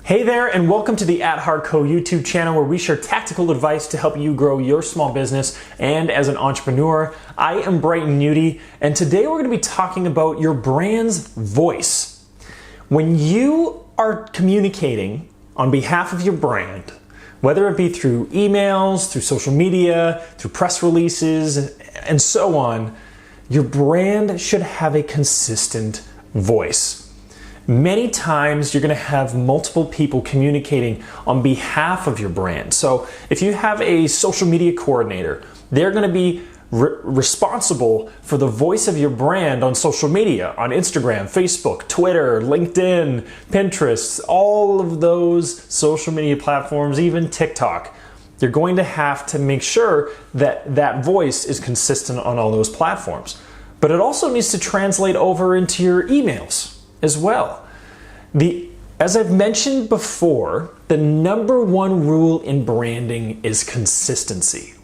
Hey there, and welcome to the At Heart Co YouTube channel, where we share tactical advice to help you grow your small business. And as an entrepreneur, I am Brighton Nudie, and today we're going to be talking about your brand's voice. When you are communicating on behalf of your brand, whether it be through emails, through social media, through press releases, and so on, your brand should have a consistent voice. Many times you're going to have multiple people communicating on behalf of your brand. So if you have a social media coordinator, they're going to be responsible for the voice of your brand on social media, on Instagram, Facebook, Twitter, LinkedIn, Pinterest, all of those social media platforms, even TikTok. You're going to have to make sure that that voice is consistent on all those platforms. But it also needs to translate over into your emails as well. As I've mentioned before, the number one rule in branding is consistency.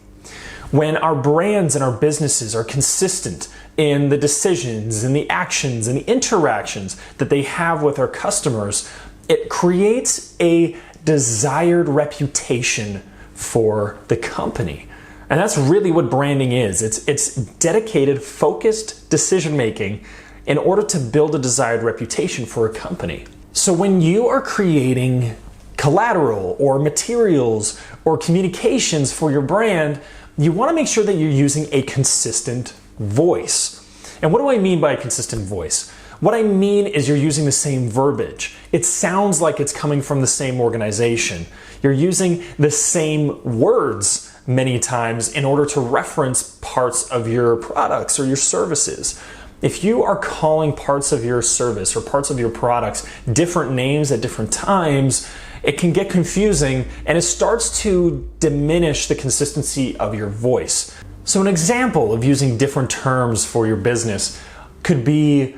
When our brands and our businesses are consistent in the decisions and the actions and the interactions that they have with our customers, it creates a desired reputation for the company. And that's really what branding is. It's dedicated, focused decision making in order to build a desired reputation for a company. So when you are creating collateral or materials or communications for your brand, you want to make sure that you're using a consistent voice. And what do I mean by a consistent voice? What I mean is you're using the same verbiage. It sounds like it's coming from the same organization. You're using the same words many times in order to reference parts of your products or your services. If you are calling parts of your service or parts of your products different names at different times, it can get confusing and it starts to diminish the consistency of your voice. So an example of using different terms for your business could be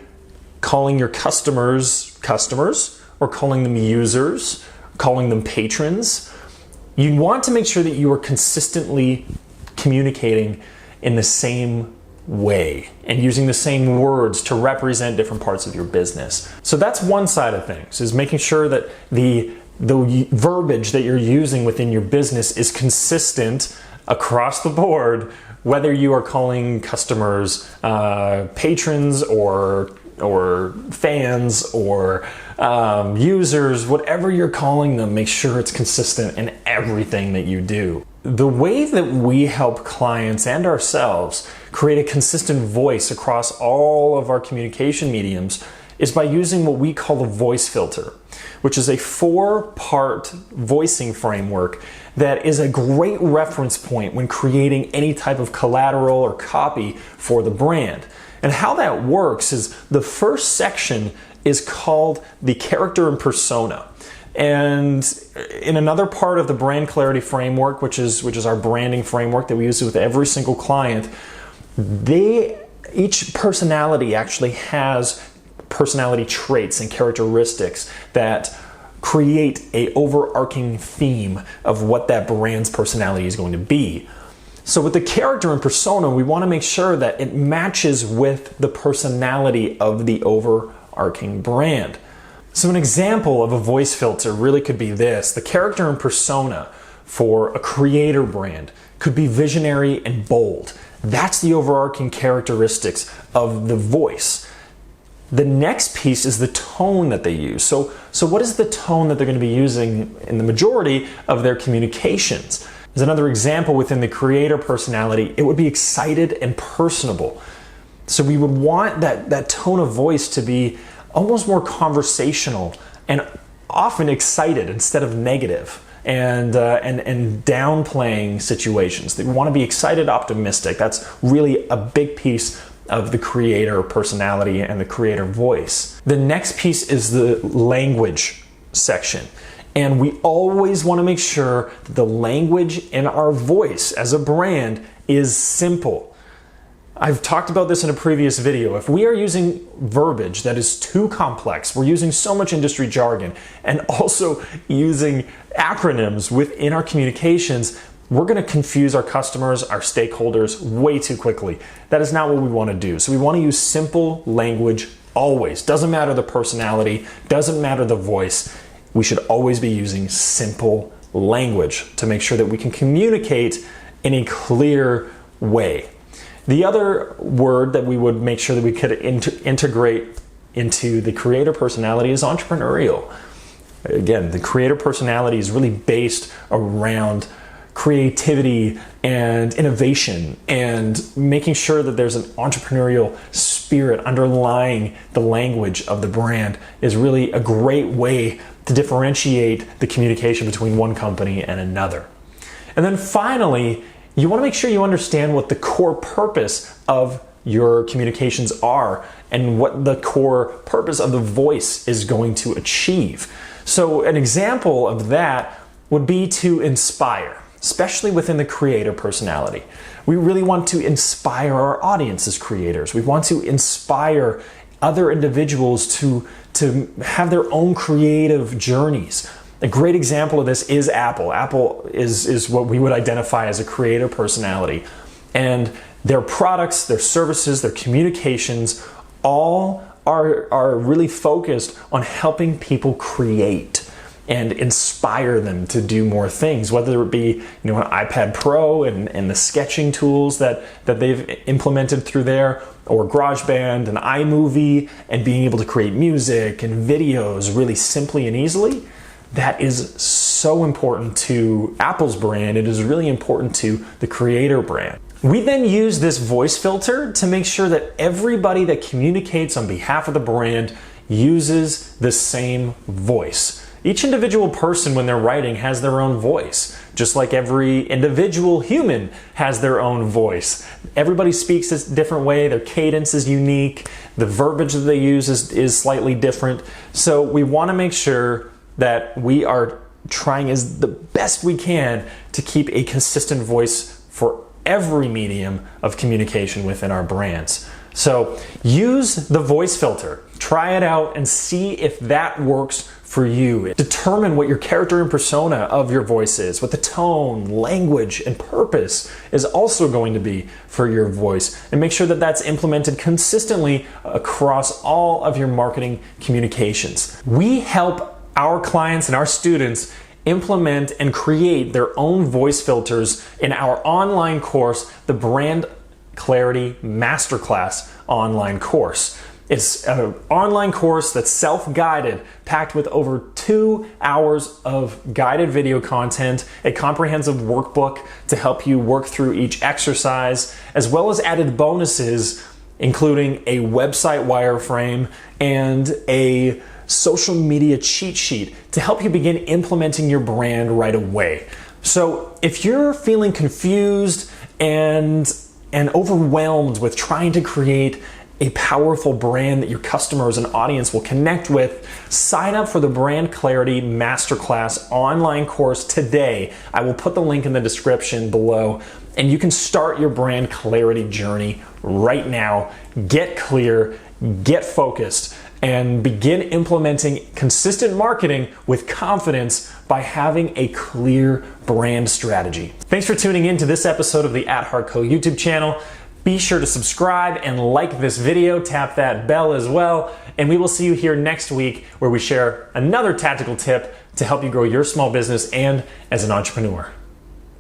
calling your customers or calling them users, calling them patrons. You want to make sure that you are consistently communicating in the same way and using the same words to represent different parts of your business. So that's one side of things, is making sure that the verbiage that you're using within your business is consistent across the board, whether you are calling customers patrons or fans or users, whatever you're calling them, make sure it's consistent in everything that you do. The way that we help clients and ourselves create a consistent voice across all of our communication mediums is by using what we call the voice filter, which is a 4-part voicing framework that is a great reference point when creating any type of collateral or copy for the brand. And how that works is the first section is called the character and persona. And in another part of the brand clarity framework, which is our branding framework that we use with every single client, each personality actually has personality traits and characteristics that create an overarching theme of what that brand's personality is going to be. So with the character and persona, we want to make sure that it matches with the personality of the overarching brand. So an example of a voice filter really could be this. The character and persona for a creator brand could be visionary and bold. That's the overarching characteristics of the voice. The next piece is the tone that they use. So what is the tone that they're going to be using in the majority of their communications? As another example within the creator personality, it would be excited and personable. So we would want that tone of voice to be almost more conversational and often excited instead of negative and downplaying situations. They want to be excited, optimistic. That's really a big piece of the creator personality and the creator voice. The next piece is the language section. And we always want to make sure that the language in our voice as a brand is simple. I've talked about this in a previous video. If we are using verbiage that is too complex, we're using so much industry jargon and also using acronyms within our communications, we're going to confuse our customers, our stakeholders way too quickly. That is not what we want to do. So we want to use simple language always. Doesn't matter the personality, doesn't matter the voice. we should always be using simple language to make sure that we can communicate in a clear way. The other word that we would make sure that we could integrate into the creator personality is entrepreneurial. Again, the creator personality is really based around creativity and innovation and making sure that there's an entrepreneurial spirit underlying the language of the brand is really a great way to differentiate the communication between one company and another. And then finally, you want to make sure you understand what the core purpose of your communications are and what the core purpose of the voice is going to achieve. So an example of that would be to inspire, especially within the creator personality. We really want to inspire our audience as creators. We want to inspire other individuals to have their own creative journeys. A great example of this is Apple. Apple is what we would identify as a creator personality. And their products, their services, their communications, all are really focused on helping people create and inspire them to do more things, whether it be an iPad Pro and the sketching tools that they've implemented through there, or GarageBand and iMovie, and being able to create music and videos really simply and easily. That is so important to Apple's brand. It is really important to the creator brand. We then use this voice filter to make sure that everybody that communicates on behalf of the brand uses the same voice. Each individual person, when they're writing, has their own voice, just like every individual human has their own voice. Everybody speaks a different way, their cadence is unique, the verbiage that they use is slightly different. So we want to make sure that we are trying as the best we can to keep a consistent voice for every medium of communication within our brands. So use the voice filter, try it out and see if that works for you. Determine what your character and persona of your voice is, what the tone, language, and purpose is also going to be for your voice, and make sure that that's implemented consistently across all of your marketing communications. We help our clients and our students implement and create their own voice filters in our online course, the Brand Clarity Masterclass online course. It's an online course that's self-guided, packed with over 2 hours of guided video content, a comprehensive workbook to help you work through each exercise, as well as added bonuses, including a website wireframe and a social media cheat sheet to help you begin implementing your brand right away. So if you're feeling confused and overwhelmed with trying to create a powerful brand that your customers and audience will connect with, sign up for the Brand Clarity Masterclass online course today. I will put the link in the description below, and you can start your brand clarity journey right now. Get clear, get focused, and begin implementing consistent marketing with confidence by having a clear brand strategy. Thanks for tuning in to this episode of the At Heart Co YouTube channel. Be sure to subscribe and like this video, tap that bell as well, and we will see you here next week where we share another tactical tip to help you grow your small business and as an entrepreneur.